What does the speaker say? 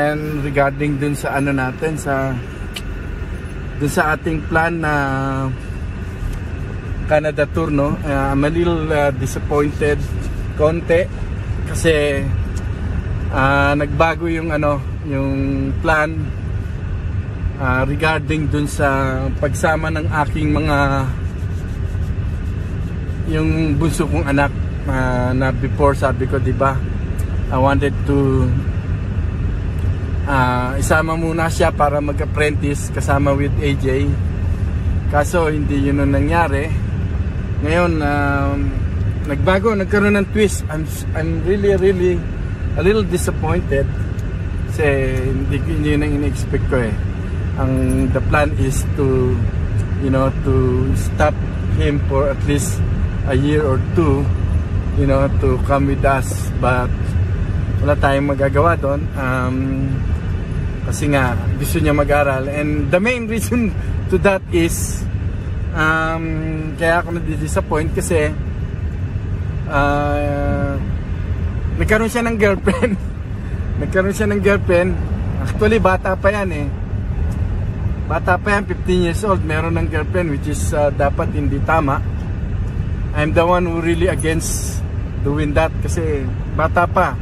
And regarding dun sa ano natin, dun sa ating plan na Canada tour, no? I'm a little disappointed konti kasi nagbago yung yung plan regarding dun sa pagsama ng aking mga yung bunso kong anak na before sabi ko, di ba, I wanted to isama muna siya para mag-apprentice kasama with AJ, kaso hindi yun ang nangyari. Ngayon nagkaroon ng twist. I'm really a little disappointed kasi hindi yun ang in-expect ko eh. The plan is to to stop him for at least a year or two, to come with us, but wala tayong magagawa doon kasi nga gusto niya mag-aral, and the main reason to that is kaya ako na-disappoint kasi nagkaroon siya ng girlfriend. Actually bata pa yan eh, 15 years old, meron ng girlfriend, which is dapat hindi tama. I'm the one who really against doing that kasi bata pa.